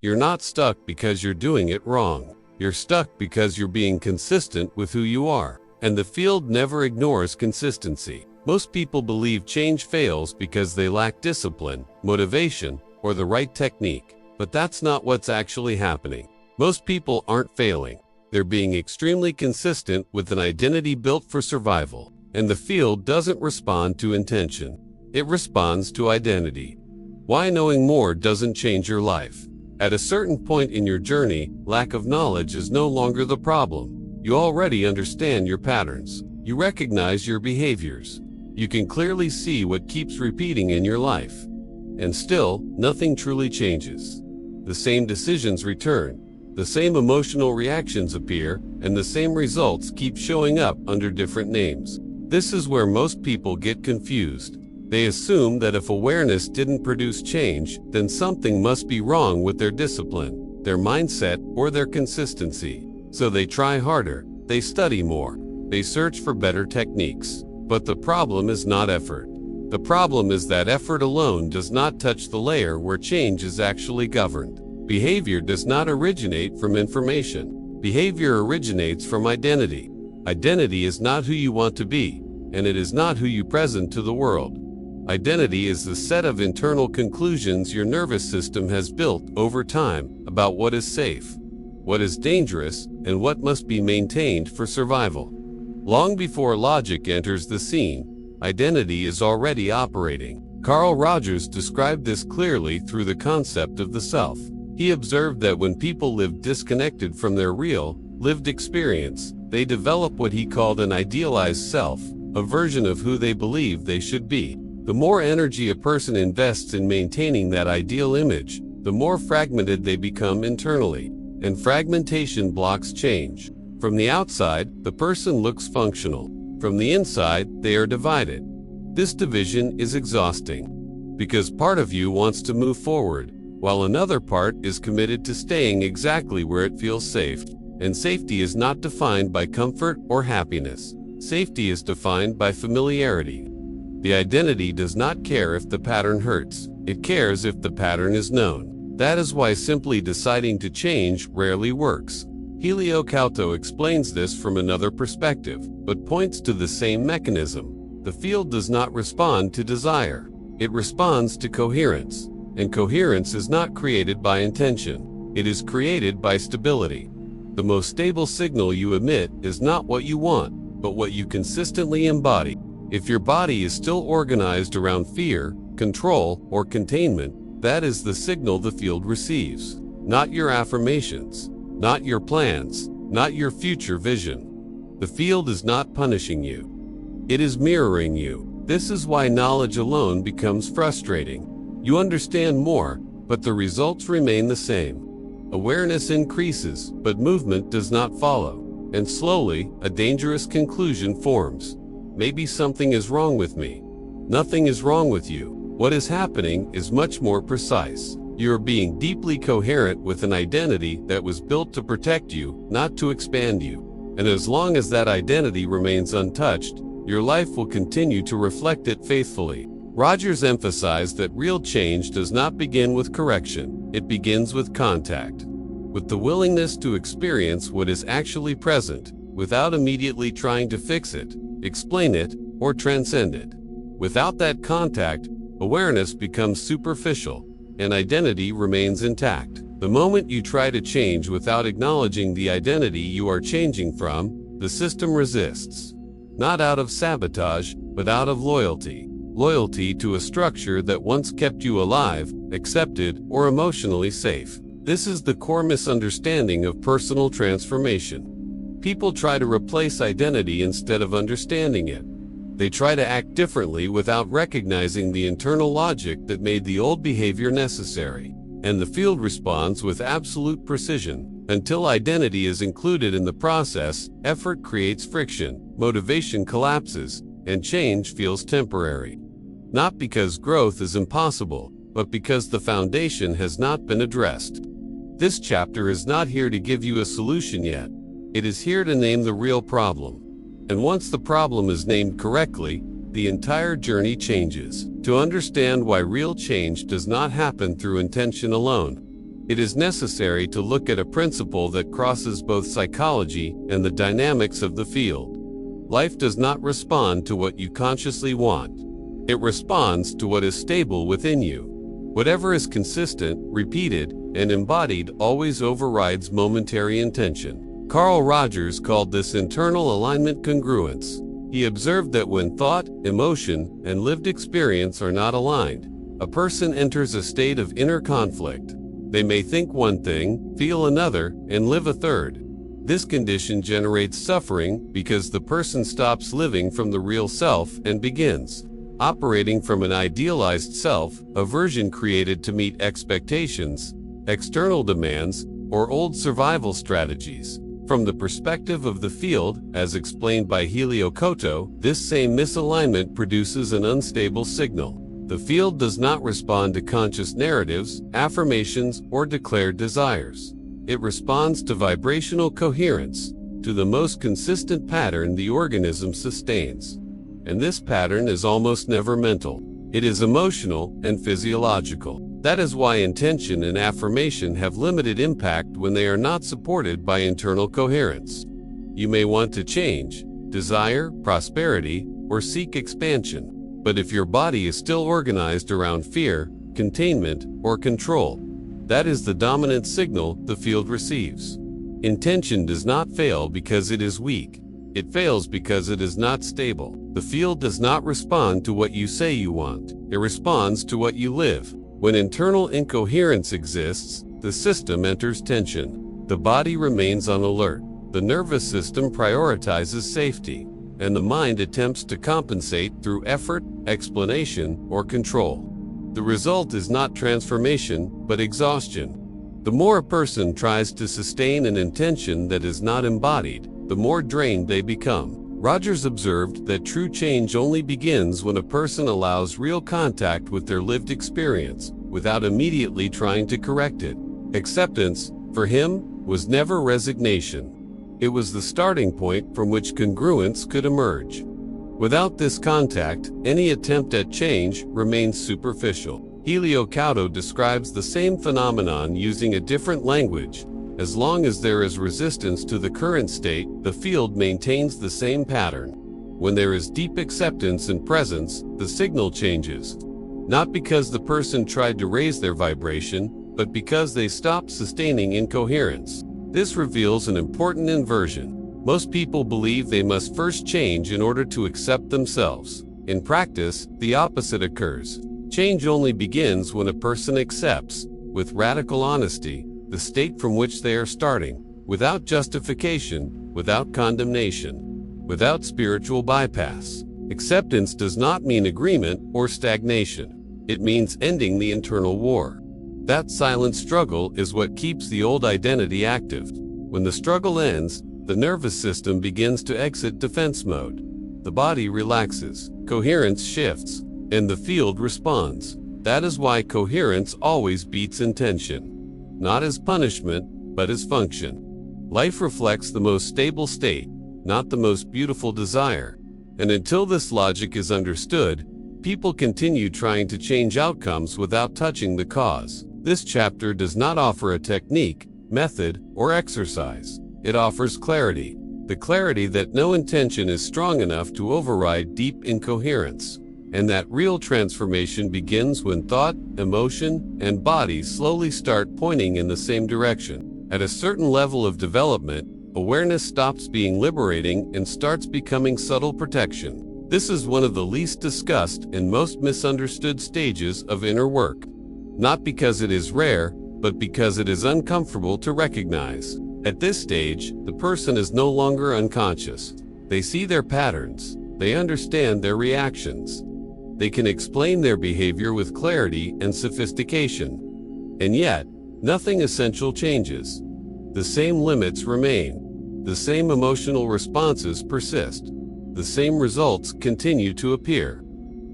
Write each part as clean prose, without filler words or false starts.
You're not stuck because you're doing it wrong. You're stuck because you're being consistent with who you are. And the field never ignores consistency. Most people believe change fails because they lack discipline, motivation, or the right technique. But that's not what's actually happening. Most people aren't failing. They're being extremely consistent with an identity built for survival. And the field doesn't respond to intention. It responds to identity. Why knowing more doesn't change your life. At a certain point in your journey, lack of knowledge is no longer the problem. You already understand your patterns. You recognize your behaviors. You can clearly see what keeps repeating in your life. And still, nothing truly changes. The same decisions return. The same emotional reactions appear, and the same results keep showing up under different names. This is where most people get confused. They assume that if awareness didn't produce change, then something must be wrong with their discipline, their mindset, or their consistency. So they try harder, they study more, they search for better techniques. But the problem is not effort. The problem is that effort alone does not touch the layer where change is actually governed. Behavior does not originate from information. Behavior originates from identity. Identity is not who you want to be, and it is not who you present to the world. Identity is the set of internal conclusions your nervous system has built over time about what is safe, what is dangerous, and what must be maintained for survival. Long before logic enters the scene, identity is already operating. Carl Rogers described this clearly through the concept of the self. He observed that when people live disconnected from their real, lived experience, they develop what he called an idealized self, a version of who they believe they should be. The more energy a person invests in maintaining that ideal image, the more fragmented they become internally, and fragmentation blocks change. From the outside, the person looks functional. From the inside, they are divided. This division is exhausting, because part of you wants to move forward, while another part is committed to staying exactly where it feels safe. And safety is not defined by comfort or happiness. Safety is defined by familiarity. The identity does not care if the pattern hurts. It cares if the pattern is known. That is why simply deciding to change rarely works. Hélio Couto explains this from another perspective, but points to the same mechanism. The field does not respond to desire. It responds to coherence. And coherence is not created by intention. It is created by stability. The most stable signal you emit is not what you want, but what you consistently embody. If your body is still organized around fear, control, or containment, that is the signal the field receives. Not your affirmations, not your plans, not your future vision. The field is not punishing you. It is mirroring you. This is why knowledge alone becomes frustrating. You understand more, but the results remain the same. Awareness increases, but movement does not follow. And slowly, a dangerous conclusion forms. Maybe something is wrong with me. Nothing is wrong with you. What is happening is much more precise. You are being deeply coherent with an identity that was built to protect you, not to expand you. And as long as that identity remains untouched, your life will continue to reflect it faithfully. Rogers emphasized that real change does not begin with correction. It begins with contact. With the willingness to experience what is actually present, without immediately trying to fix it, explain it, or transcend it. Without that contact, awareness becomes superficial, and identity remains intact. The moment you try to change without acknowledging the identity you are changing from, the system resists. Not out of sabotage, but out of loyalty. Loyalty to a structure that once kept you alive, accepted, or emotionally safe. This is the core misunderstanding of personal transformation. People try to replace identity instead of understanding it. They try to act differently without recognizing the internal logic that made the old behavior necessary. And the field responds with absolute precision. Until identity is included in the process, effort creates friction, motivation collapses, and change feels temporary. Not because growth is impossible, but because the foundation has not been addressed. This chapter is not here to give you a solution yet. It is here to name the real problem. And once the problem is named correctly, the entire journey changes. To understand why real change does not happen through intention alone, It is necessary to look at a principle that crosses both psychology and the dynamics of the field. Life does not respond to what you consciously want. It responds to what is stable within you. Whatever is consistent, repeated, and embodied always overrides momentary intention. Carl Rogers called this internal alignment congruence. He observed that when thought, emotion, and lived experience are not aligned, a person enters a state of inner conflict. They may think one thing, feel another, and live a third. This condition generates suffering because the person stops living from the real self and begins operating from an idealized self, a version created to meet expectations, external demands, or old survival strategies. From the perspective of the field, as explained by Hélio Couto, this same misalignment produces an unstable signal. The field does not respond to conscious narratives, affirmations, or declared desires. It responds to vibrational coherence, to the most consistent pattern the organism sustains. And this pattern is almost never mental. It is emotional and physiological. That is why intention and affirmation have limited impact when they are not supported by internal coherence. You may want to change, desire prosperity, or seek expansion. But if your body is still organized around fear, containment, or control, that is the dominant signal the field receives. Intention does not fail because it is weak. It fails because it is not stable. The field does not respond to what you say you want. It responds to what you live. When internal incoherence exists, the system enters tension. The body remains on alert. The nervous system prioritizes safety, and the mind attempts to compensate through effort, explanation, or control. The result is not transformation, but exhaustion. The more a person tries to sustain an intention that is not embodied, the more drained they become. Rogers observed that true change only begins when a person allows real contact with their lived experience, without immediately trying to correct it. Acceptance, for him, was never resignation. It was the starting point from which congruence could emerge. Without this contact, any attempt at change remains superficial. Hélio Couto describes the same phenomenon using a different language. As long as there is resistance to the current state, the field maintains the same pattern. When there is deep acceptance and presence, the signal changes. Not because the person tried to raise their vibration, but because they stopped sustaining incoherence. This reveals an important inversion. Most people believe they must first change in order to accept themselves. In practice, the opposite occurs. Change only begins when a person accepts, with radical honesty, the state from which they are starting, without justification, without condemnation, without spiritual bypass. Acceptance does not mean agreement or stagnation. It means ending the internal war. That silent struggle is what keeps the old identity active. When the struggle ends, the nervous system begins to exit defense mode. The body relaxes, coherence shifts, and the field responds. That is why coherence always beats intention. Not as punishment, but as function. Life reflects the most stable state, not the most beautiful desire. And until this logic is understood, people continue trying to change outcomes without touching the cause. This chapter does not offer a technique, method, or exercise. It offers clarity. The clarity that no intention is strong enough to override deep incoherence. And that real transformation begins when thought, emotion, and body slowly start pointing in the same direction. At a certain level of development, awareness stops being liberating and starts becoming subtle protection. This is one of the least discussed and most misunderstood stages of inner work. Not because it is rare, but because it is uncomfortable to recognize. At this stage, the person is no longer unconscious. They see their patterns. They understand their reactions. They can explain their behavior with clarity and sophistication. And yet, nothing essential changes. The same limits remain. The same emotional responses persist. The same results continue to appear.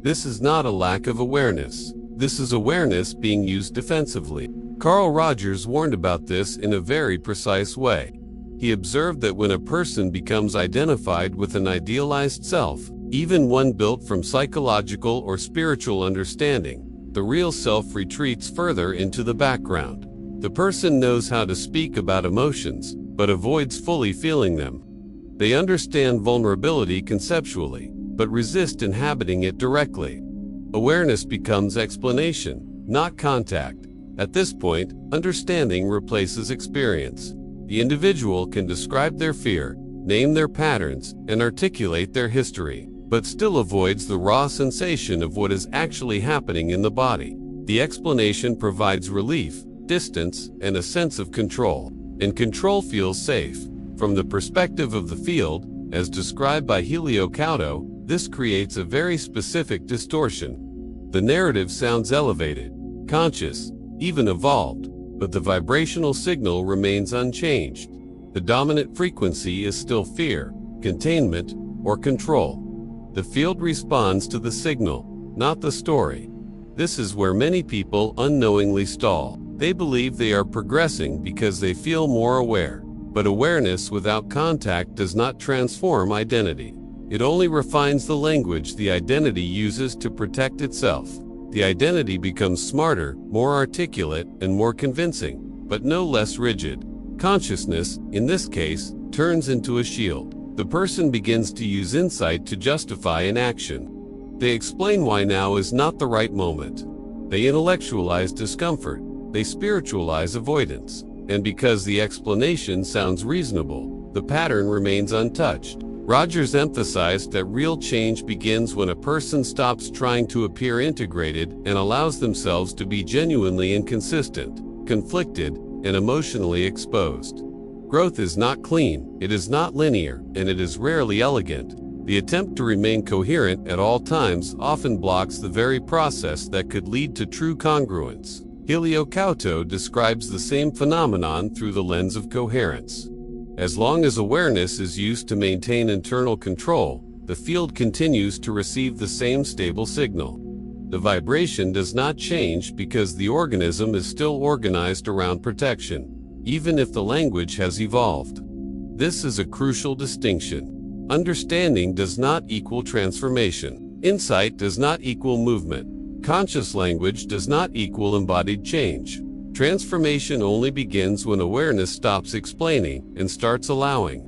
This is not a lack of awareness. This is awareness being used defensively. Carl Rogers warned about this in a very precise way. He observed that when a person becomes identified with an idealized self, even one built from psychological or spiritual understanding, the real self retreats further into the background. The person knows how to speak about emotions, but avoids fully feeling them. They understand vulnerability conceptually, but resist inhabiting it directly. Awareness becomes explanation, not contact. At this point, understanding replaces experience. The individual can describe their fear, name their patterns, and articulate their history, but still avoids the raw sensation of what is actually happening in the body. The explanation provides relief, distance, and a sense of control. And control feels safe. From the perspective of the field, as described by Hélio Couto, this creates a very specific distortion. The narrative sounds elevated, conscious, even evolved, but the vibrational signal remains unchanged. The dominant frequency is still fear, containment, or control. The field responds to the signal, not the story. This is where many people unknowingly stall. They believe they are progressing because they feel more aware. But awareness without contact does not transform identity. It only refines the language the identity uses to protect itself. The identity becomes smarter, more articulate, and more convincing, but no less rigid. Consciousness, in this case, turns into a shield. The person begins to use insight to justify an action. They explain why now is not the right moment. They intellectualize discomfort. They spiritualize avoidance. And because the explanation sounds reasonable, the pattern remains untouched. Rogers emphasized that real change begins when a person stops trying to appear integrated and allows themselves to be genuinely inconsistent, conflicted, and emotionally exposed. Growth is not clean, it is not linear, and it is rarely elegant. The attempt to remain coherent at all times often blocks the very process that could lead to true congruence. Hélio Couto describes the same phenomenon through the lens of coherence. As long as awareness is used to maintain internal control, the field continues to receive the same stable signal. The vibration does not change because the organism is still organized around protection, even if the language has evolved. This is a crucial distinction. Understanding does not equal transformation. Insight does not equal movement. Conscious language does not equal embodied change. Transformation only begins when awareness stops explaining and starts allowing.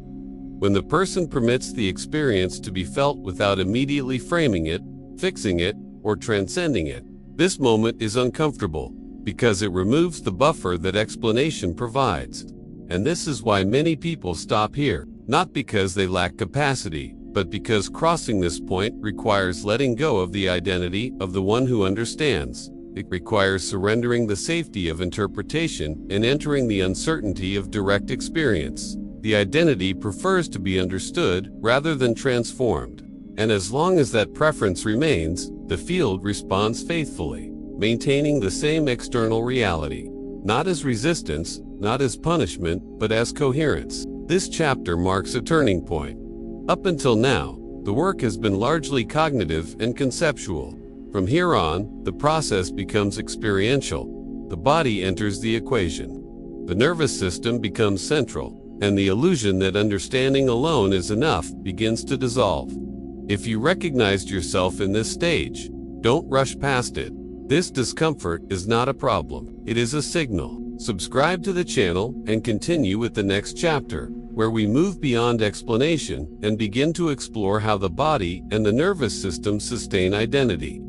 When the person permits the experience to be felt without immediately framing it, fixing it, or transcending it. This moment is uncomfortable because it removes the buffer that explanation provides. And this is why many people stop here, not because they lack capacity, but because crossing this point requires letting go of the identity of the one who understands. It requires surrendering the safety of interpretation and entering the uncertainty of direct experience. The identity prefers to be understood rather than transformed. And as long as that preference remains, the field responds faithfully, maintaining the same external reality, not as resistance, not as punishment, but as coherence. This chapter marks a turning point. Up until now, the work has been largely cognitive and conceptual. From here on, the process becomes experiential. The body enters the equation. The nervous system becomes central, and the illusion that understanding alone is enough begins to dissolve. If you recognized yourself in this stage, don't rush past it. This discomfort is not a problem. It is a signal. Subscribe to the channel and continue with the next chapter, where we move beyond explanation and begin to explore how the body and the nervous system sustain identity.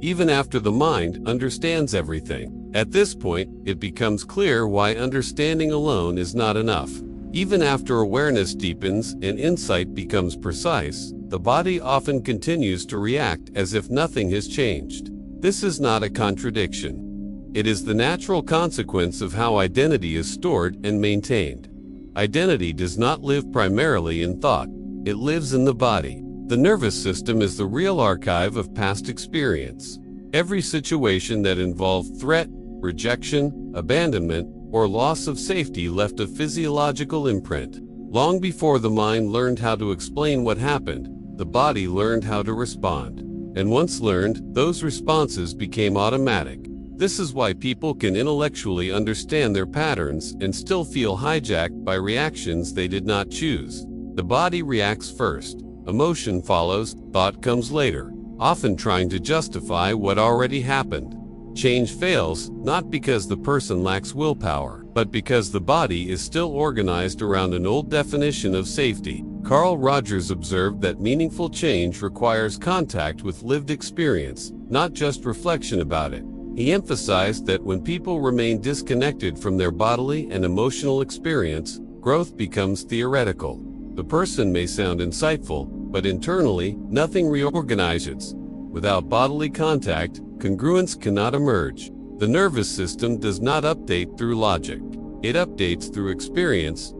Even after the mind understands everything. At this point, it becomes clear why understanding alone is not enough. Even after awareness deepens and insight becomes precise, the body often continues to react as if nothing has changed. This is not a contradiction. It is the natural consequence of how identity is stored and maintained. Identity does not live primarily in thought. It lives in the body. The nervous system is the real archive of past experience. Every situation that involved threat, rejection, abandonment, or loss of safety left a physiological imprint. Long before the mind learned how to explain what happened, the body learned how to respond. And once learned, those responses became automatic. This is why people can intellectually understand their patterns and still feel hijacked by reactions they did not choose. The body reacts first. Emotion follows, thought comes later, often trying to justify what already happened. Change fails, not because the person lacks willpower, but because the body is still organized around an old definition of safety. Carl Rogers observed that meaningful change requires contact with lived experience, not just reflection about it. He emphasized that when people remain disconnected from their bodily and emotional experience, growth becomes theoretical. The person may sound insightful, but internally, nothing reorganizes. Without bodily contact, congruence cannot emerge. The nervous system does not update through logic. It updates through experience.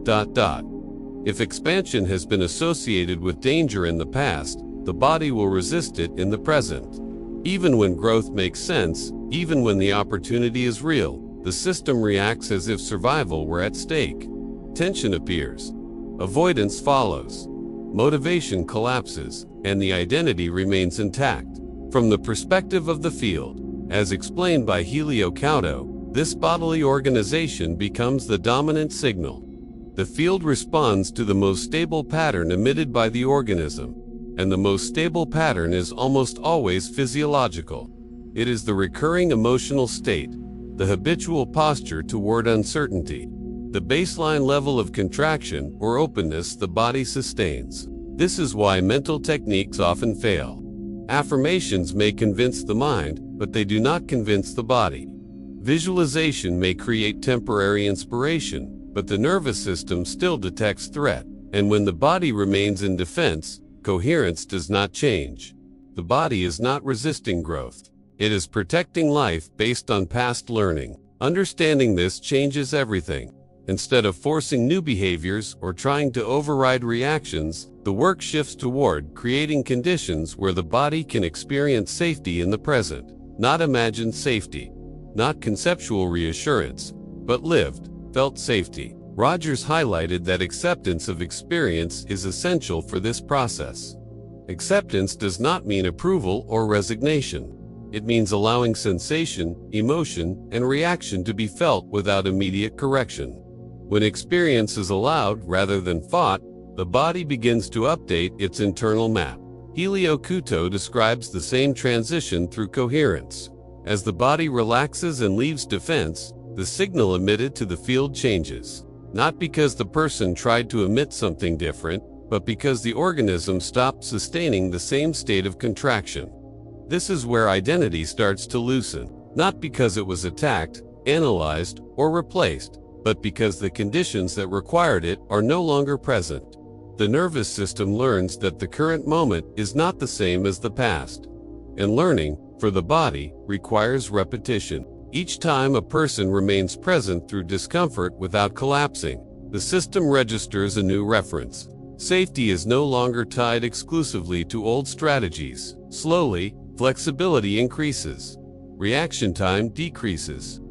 If expansion has been associated with danger in the past, the body will resist it in the present. Even when growth makes sense, even when the opportunity is real, the system reacts as if survival were at stake. Tension appears. Avoidance follows. Motivation collapses, and the identity remains intact. From the perspective of the field, as explained by Hélio Couto, this bodily organization becomes the dominant signal. The field responds to the most stable pattern emitted by the organism, and the most stable pattern is almost always physiological. It is the recurring emotional state, the habitual posture toward uncertainty, the baseline level of contraction or openness the body sustains. This is why mental techniques often fail. Affirmations may convince the mind, but they do not convince the body. Visualization may create temporary inspiration, but the nervous system still detects threat. And when the body remains in defense, coherence does not change. The body is not resisting growth. It is protecting life based on past learning. Understanding this changes everything. Instead of forcing new behaviors or trying to override reactions, the work shifts toward creating conditions where the body can experience safety in the present. Not imagined safety, not conceptual reassurance, but lived, felt safety. Rogers highlighted that acceptance of experience is essential for this process. Acceptance does not mean approval or resignation. It means allowing sensation, emotion, and reaction to be felt without immediate correction. When experience is allowed rather than fought, the body begins to update its internal map. Hélio Couto describes the same transition through coherence. As the body relaxes and leaves defense, the signal emitted to the field changes. Not because the person tried to emit something different, but because the organism stopped sustaining the same state of contraction. This is where identity starts to loosen, not because it was attacked, analyzed, or replaced, but because the conditions that required it are no longer present. The nervous system learns that the current moment is not the same as the past. And learning, for the body, requires repetition. Each time a person remains present through discomfort without collapsing, the system registers a new reference. Safety is no longer tied exclusively to old strategies. Slowly, flexibility increases. Reaction time decreases.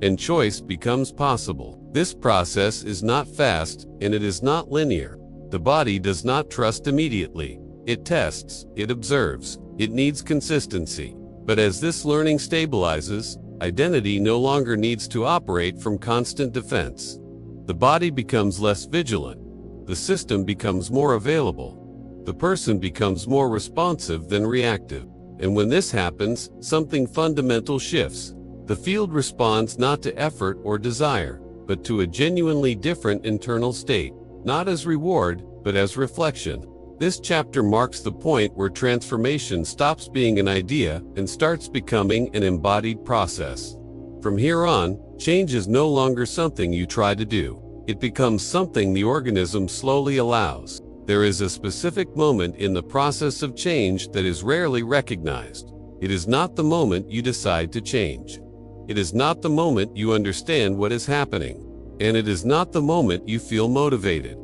And choice becomes possible. This process is not fast, and it is not linear. The body does not trust immediately. It tests, it observes, it needs consistency. But as this learning stabilizes, identity no longer needs to operate from constant defense. The body becomes less vigilant. The system becomes more available. The person becomes more responsive than reactive. And when this happens, something fundamental shifts. The field responds not to effort or desire, but to a genuinely different internal state, not as reward, but as reflection. This chapter marks the point where transformation stops being an idea and starts becoming an embodied process. From here on, change is no longer something you try to do. It becomes something the organism slowly allows. There is a specific moment in the process of change that is rarely recognized. It is not the moment you decide to change. It is not the moment you understand what is happening. And it is not the moment you feel motivated.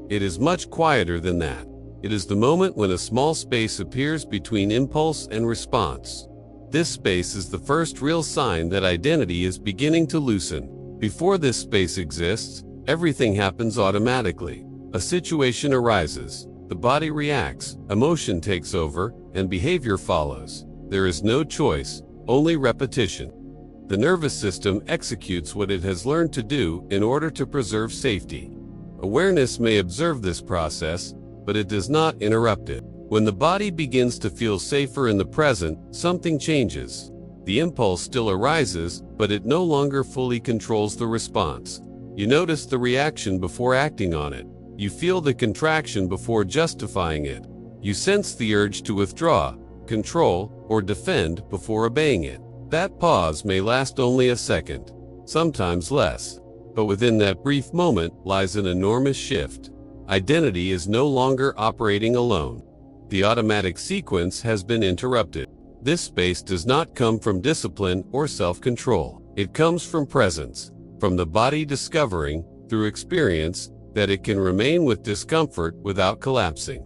It is much quieter than that. It is the moment when a small space appears between impulse and response. This space is the first real sign that identity is beginning to loosen. Before this space exists, everything happens automatically. A situation arises, the body reacts, emotion takes over, and behavior follows. There is no choice, only repetition. The nervous system executes what it has learned to do in order to preserve safety. Awareness may observe this process, but it does not interrupt it. When the body begins to feel safer in the present, something changes. The impulse still arises, but it no longer fully controls the response. You notice the reaction before acting on it. You feel the contraction before justifying it. You sense the urge to withdraw, control, or defend before obeying it. That pause may last only a second, sometimes less. But within that brief moment lies an enormous shift. Identity is no longer operating alone. The automatic sequence has been interrupted. This space does not come from discipline or self-control. It comes from presence, from the body discovering, through experience, that it can remain with discomfort without collapsing.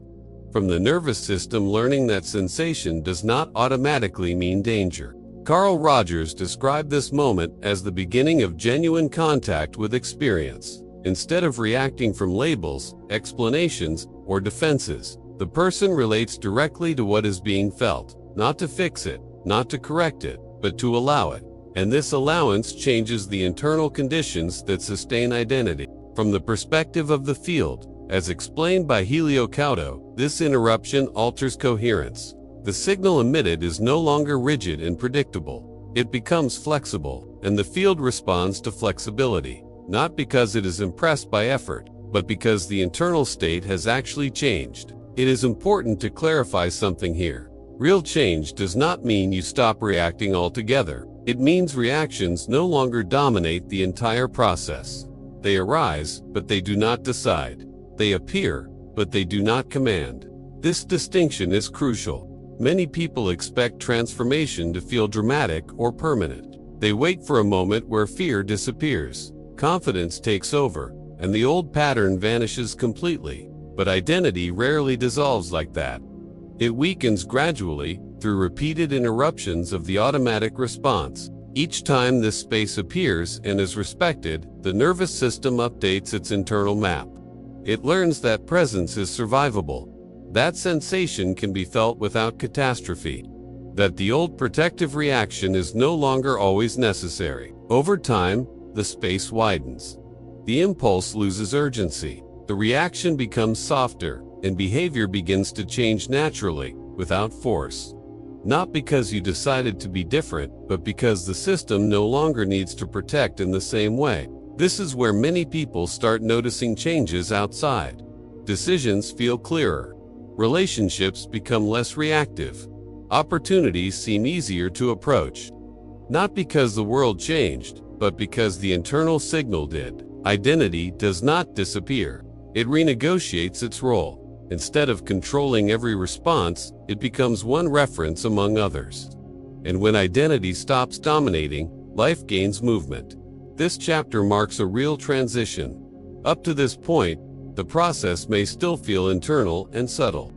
From the nervous system learning that sensation does not automatically mean danger. Carl Rogers described this moment as the beginning of genuine contact with experience. Instead of reacting from labels, explanations, or defenses, the person relates directly to what is being felt, not to fix it, not to correct it, but to allow it. And this allowance changes the internal conditions that sustain identity. From the perspective of the field, as explained by Hélio Couto, this interruption alters coherence. The signal emitted is no longer rigid and predictable. It becomes flexible, and the field responds to flexibility, not because it is impressed by effort, but because the internal state has actually changed. It is important to clarify something here. Real change does not mean you stop reacting altogether. It means reactions no longer dominate the entire process. They arise, but they do not decide. They appear, but they do not command. This distinction is crucial. Many people expect transformation to feel dramatic or permanent. They wait for a moment where fear disappears, confidence takes over, and the old pattern vanishes completely. But identity rarely dissolves like that. It weakens gradually, through repeated interruptions of the automatic response. Each time this space appears and is respected, the nervous system updates its internal map. It learns that presence is survivable. That sensation can be felt without catastrophe. That the old protective reaction is no longer always necessary. Over time, the space widens. The impulse loses urgency. The reaction becomes softer, and behavior begins to change naturally, without force. Not because you decided to be different, but because the system no longer needs to protect in the same way. This is where many people start noticing changes outside. Decisions feel clearer. Relationships become less reactive. Opportunities seem easier to approach. Not because the world changed, but because the internal signal did. Identity does not disappear. It renegotiates its role. Instead of controlling every response, it becomes one reference among others. And when identity stops dominating, life gains movement. This chapter marks a real transition. Up to this point, the process may still feel internal and subtle.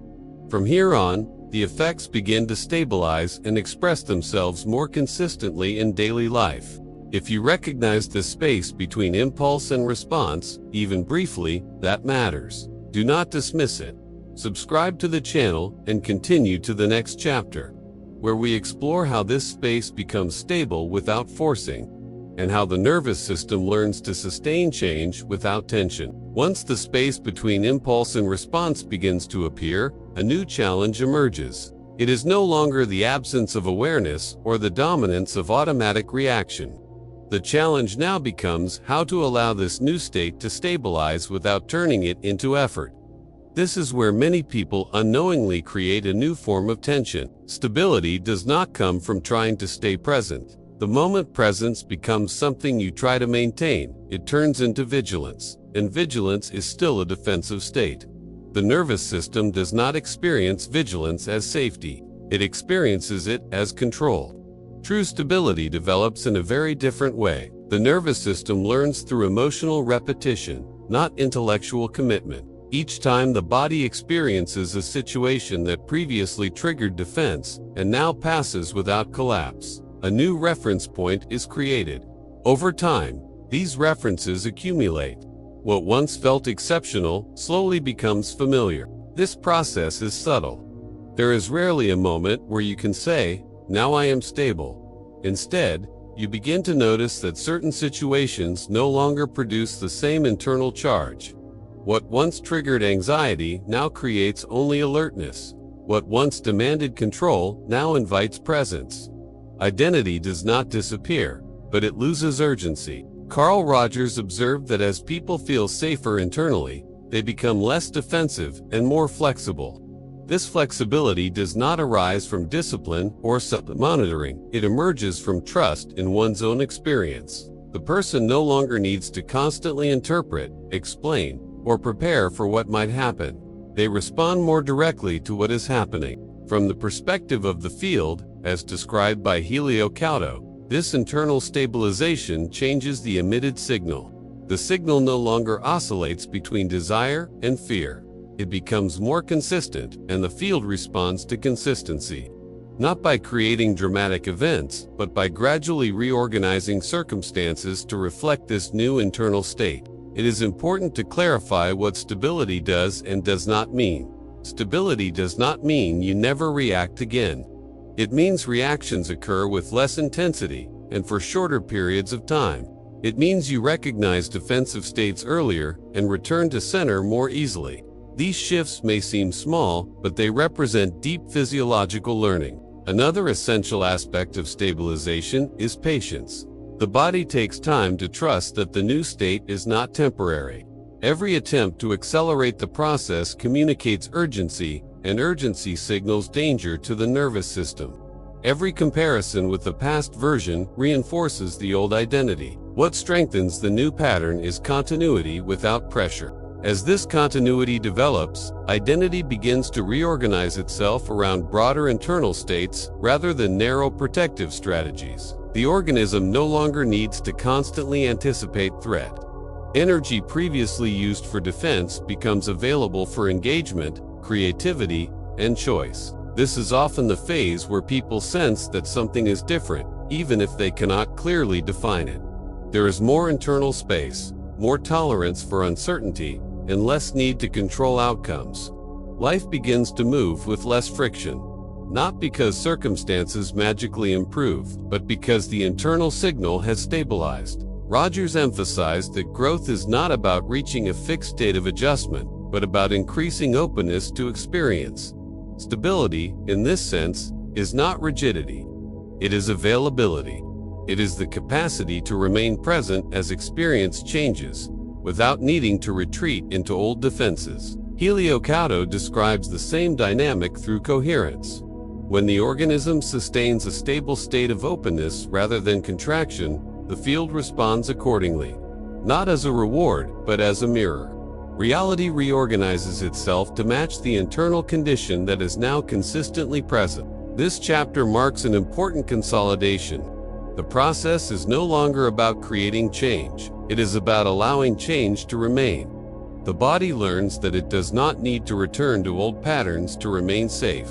From here on, the effects begin to stabilize and express themselves more consistently in daily life. If you recognize the space between impulse and response, even briefly, that matters. Do not dismiss it. Subscribe to the channel and continue to the next chapter, where we explore how this space becomes stable without forcing, and how the nervous system learns to sustain change without tension. Once the space between impulse and response begins to appear, a new challenge emerges. It is no longer the absence of awareness or the dominance of automatic reaction. The challenge now becomes how to allow this new state to stabilize without turning it into effort. This is where many people unknowingly create a new form of tension. Stability does not come from trying to stay present. The moment presence becomes something you try to maintain, it turns into vigilance, and vigilance is still a defensive state. The nervous system does not experience vigilance as safety. It experiences it as control. True stability develops in a very different way. The nervous system learns through emotional repetition, not intellectual commitment. Each time the body experiences a situation that previously triggered defense and now passes without collapse, a new reference point is created. Over time, these references accumulate. What once felt exceptional slowly becomes familiar. This process is subtle. There is rarely a moment where you can say, "Now I am stable." Instead, you begin to notice that certain situations no longer produce the same internal charge. What once triggered anxiety now creates only alertness. What once demanded control now invites presence. Identity does not disappear, but it loses urgency. Carl Rogers observed that as people feel safer internally, they become less defensive and more flexible. This flexibility does not arise from discipline or self-monitoring. It emerges from trust in one's own experience. The person no longer needs to constantly interpret, explain, or prepare for what might happen. They respond more directly to what is happening. From the perspective of the field, as described by Hélio Couto, this internal stabilization changes the emitted signal. The signal no longer oscillates between desire and fear. It becomes more consistent, and the field responds to consistency. Not by creating dramatic events, but by gradually reorganizing circumstances to reflect this new internal state. It is important to clarify what stability does and does not mean. Stability does not mean you never react again. It means reactions occur with less intensity and for shorter periods of time. It means you recognize defensive states earlier and return to center more easily. These shifts may seem small, but they represent deep physiological learning. Another essential aspect of stabilization is patience. The body takes time to trust that the new state is not temporary. Every attempt to accelerate the process communicates urgency, and urgency signals danger to the nervous system. Every comparison with the past version reinforces the old identity. What strengthens the new pattern is continuity without pressure. As this continuity develops, identity begins to reorganize itself around broader internal states rather than narrow protective strategies. The organism no longer needs to constantly anticipate threat. Energy previously used for defense becomes available for engagement, creativity, and choice. This is often the phase where people sense that something is different, even if they cannot clearly define it. There is more internal space, more tolerance for uncertainty, and less need to control outcomes. Life begins to move with less friction, not because circumstances magically improve, but because the internal signal has stabilized. Rogers emphasized that growth is not about reaching a fixed state of adjustment, but about increasing openness to experience. Stability, in this sense, is not rigidity. It is availability. It is the capacity to remain present as experience changes, without needing to retreat into old defenses. Hélio Couto describes the same dynamic through coherence. When the organism sustains a stable state of openness rather than contraction, the field responds accordingly, not as a reward, but as a mirror. Reality reorganizes itself to match the internal condition that is now consistently present. This chapter marks an important consolidation. The process is no longer about creating change. It is about allowing change to remain. The body learns that it does not need to return to old patterns to remain safe.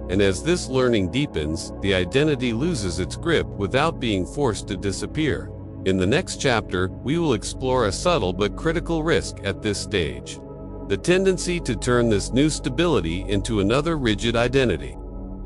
And as this learning deepens, the identity loses its grip without being forced to disappear. In the next chapter, we will explore a subtle but critical risk at this stage: the tendency to turn this new stability into another rigid identity,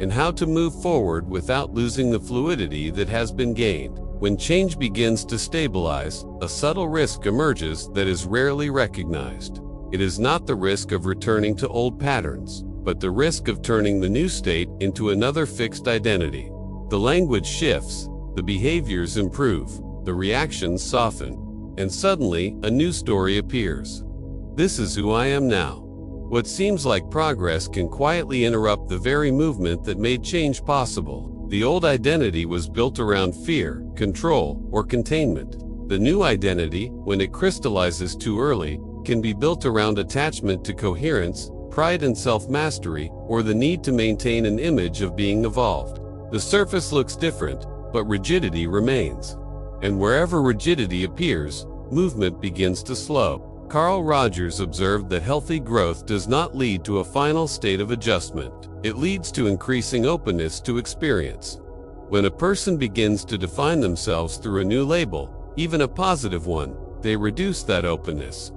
and how to move forward without losing the fluidity that has been gained. When change begins to stabilize, a subtle risk emerges that is rarely recognized. It is not the risk of returning to old patterns, but the risk of turning the new state into another fixed identity. The language shifts, the behaviors improve, the reactions soften, and suddenly a new story appears. This is who I am now. What seems like progress can quietly interrupt the very movement that made change possible. The old identity was built around fear, control, or containment. The new identity, when it crystallizes too early, can be built around attachment to coherence, pride and self-mastery, or the need to maintain an image of being evolved. The surface looks different, but rigidity remains. And wherever rigidity appears, movement begins to slow. Carl Rogers observed that healthy growth does not lead to a final state of adjustment. It leads to increasing openness to experience. When a person begins to define themselves through a new label, even a positive one, they reduce that openness.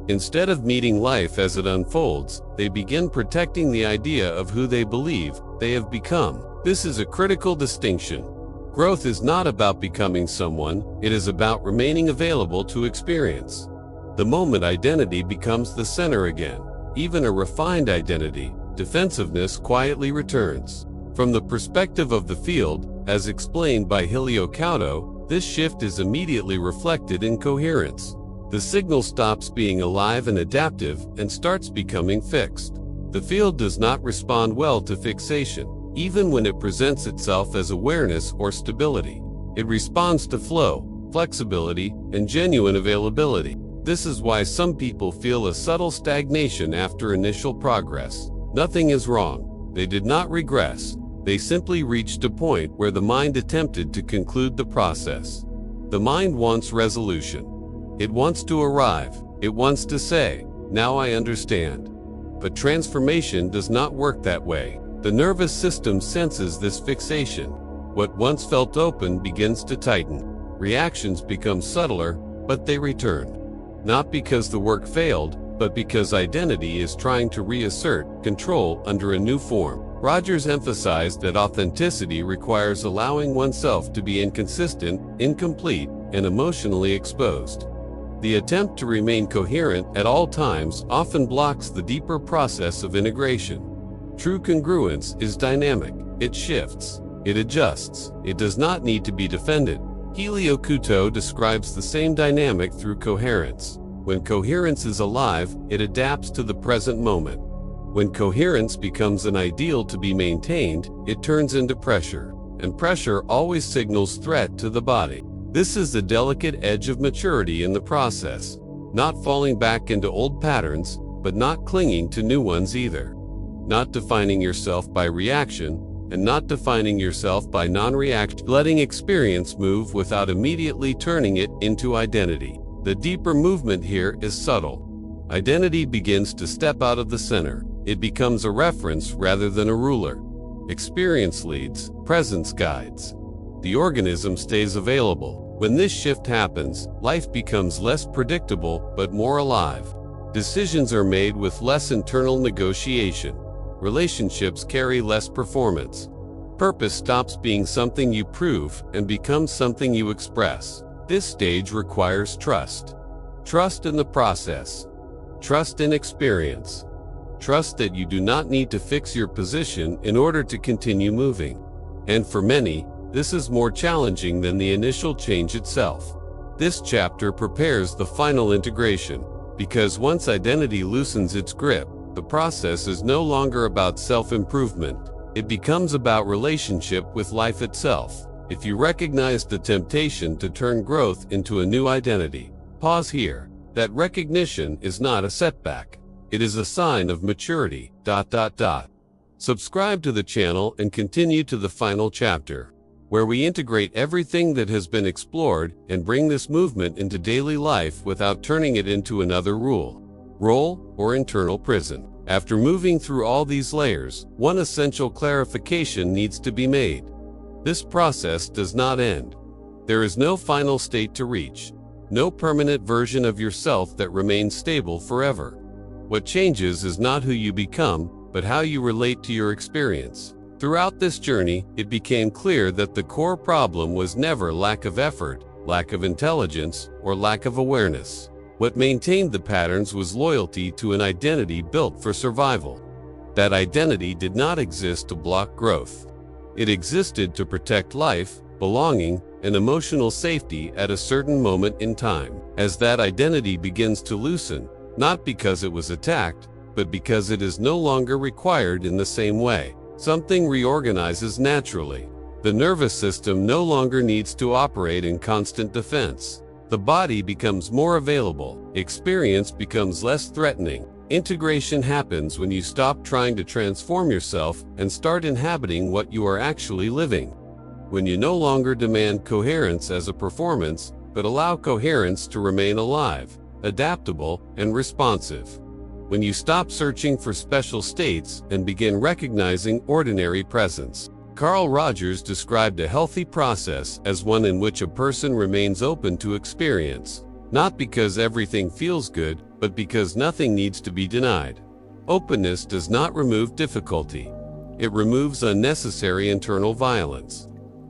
Instead of meeting life as it unfolds, they begin protecting the idea of who they believe they have become. This is a critical distinction. Growth is not about becoming someone, it is about remaining available to experience. The moment identity becomes the center again, even a refined identity, defensiveness quietly returns. From the perspective of the field, As explained by Hélio Couto, this shift is immediately reflected in coherence. The signal stops being alive and adaptive and starts becoming fixed. The field does not respond well to fixation, even when it presents itself as awareness or stability. It responds to flow, flexibility, and genuine availability. This is why some people feel a subtle stagnation after initial progress. Nothing is wrong. They did not regress. They simply reached a point where the mind attempted to conclude the process. The mind wants resolution. It wants to arrive. It wants to say, "Now I understand." But transformation does not work that way. The nervous system senses this fixation. What once felt open begins to tighten. Reactions become subtler, but they return. Not because the work failed, but because identity is trying to reassert control under a new form. Rogers emphasized that authenticity requires allowing oneself to be inconsistent, incomplete, and emotionally exposed. The attempt to remain coherent at all times often blocks the deeper process of integration. True congruence is dynamic. It shifts. It adjusts. It does not need to be defended. Hélio Couto describes the same dynamic through coherence. When coherence is alive, it adapts to the present moment. When coherence becomes an ideal to be maintained, it turns into pressure, and pressure always signals threat to the body. This is the delicate edge of maturity in the process, not falling back into old patterns, but not clinging to new ones either. Not defining yourself by reaction, and not defining yourself by non-reaction, letting experience move without immediately turning it into identity. The deeper movement here is subtle. Identity begins to step out of the center. It becomes a reference rather than a ruler. Experience leads, presence guides. The organism stays available. When this shift happens, life becomes less predictable but more alive. Decisions are made with less internal negotiation. Relationships carry less performance. Purpose stops being something you prove and becomes something you express. This stage requires trust. Trust in the process. Trust in experience. Trust that you do not need to fix your position in order to continue moving. And for many, this is more challenging than the initial change itself. This chapter prepares the final integration, because once identity loosens its grip, the process is no longer about self-improvement. It becomes about relationship with life itself. If you recognize the temptation to turn growth into a new identity, pause here. That recognition is not a setback. It is a sign of maturity. Subscribe to the channel and continue to the final chapter, where we integrate everything that has been explored and bring this movement into daily life without turning it into another role, or internal prison. After moving through all these layers, one essential clarification needs to be made. This process does not end. There is no final state to reach, no permanent version of yourself that remains stable forever. What changes is not who you become, but how you relate to your experience. Throughout this journey, it became clear that the core problem was never lack of effort, lack of intelligence, or lack of awareness. What maintained the patterns was loyalty to an identity built for survival. That identity did not exist to block growth. It existed to protect life, belonging, and emotional safety at a certain moment in time. As that identity begins to loosen, not because it was attacked, but because it is no longer required in the same way, something reorganizes naturally. The nervous system no longer needs to operate in constant defense. The body becomes more available. Experience becomes less threatening. Integration happens when you stop trying to transform yourself and start inhabiting what you are actually living. When you no longer demand coherence as a performance, but allow coherence to remain alive, adaptable, and responsive. When you stop searching for special states and begin recognizing ordinary presence. Carl Rogers described a healthy process as one in which a person remains open to experience, not because everything feels good, but because nothing needs to be denied. Openness does not remove difficulty. It removes unnecessary internal violence.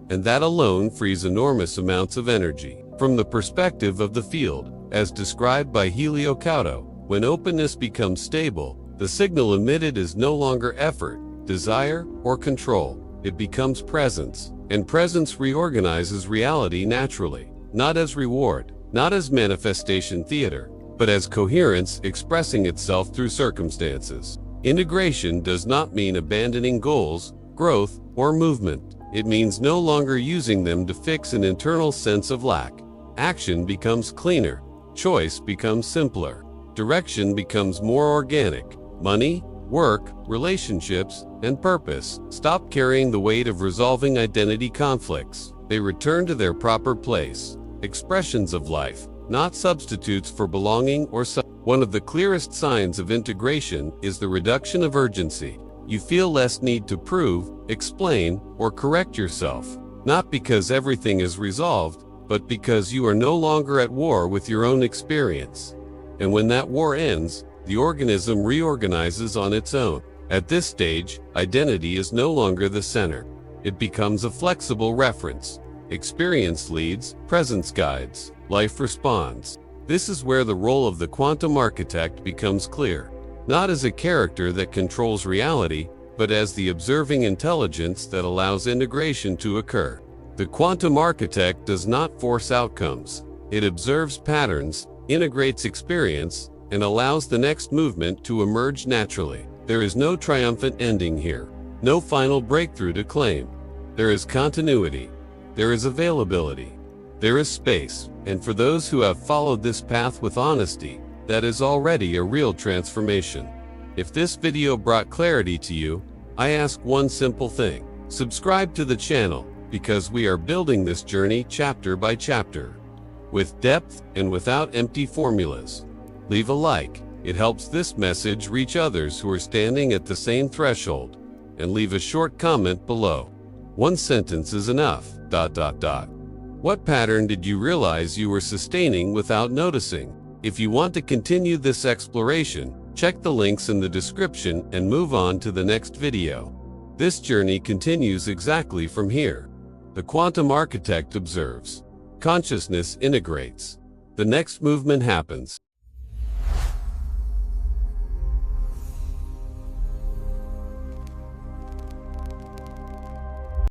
And that alone frees enormous amounts of energy. From the perspective of the field, as described by Hélio Couto, when openness becomes stable, the signal emitted is no longer effort, desire, or control. It becomes presence. and presence reorganizes reality naturally, not as reward, not as manifestation theater, but as coherence expressing itself through circumstances. Integration does not mean abandoning goals, growth, or movement. It means no longer using them to fix an internal sense of lack. Action becomes cleaner, choice becomes simpler, direction becomes more organic. Money, work, relationships, and purpose stop carrying the weight of resolving identity conflicts. They return to their proper place. Expressions of life, not substitutes for belonging or One of the clearest signs of integration is the reduction of urgency. You feel less need to prove, explain, or correct yourself, not because everything is resolved, but because you are no longer at war with your own experience. And when that war ends, the organism reorganizes on its own. At this stage, identity is no longer the center. It becomes a flexible reference. Experience leads, presence guides, life responds. This is where the role of the quantum architect becomes clear, not as a character that controls reality, but as the observing intelligence that allows integration to occur. The quantum architect does not force outcomes. It observes patterns, integrates experience, and allows the next movement to emerge naturally. There is no triumphant ending here, no final breakthrough to claim. There is continuity. There is availability. There is space, and for those who have followed this path with honesty, that is already a real transformation. If this video brought clarity to you, I ask one simple thing. Subscribe to the channel, because we are building this journey chapter by chapter, with depth and without empty formulas. Leave a like. It helps this message reach others who are standing at the same threshold. And leave a short comment below. One sentence is enough. ... What pattern did you realize you were sustaining without noticing? If you want to continue this exploration, check the links in the description and move on to the next video. This journey continues exactly from here. The quantum architect observes. Consciousness integrates. The next movement happens.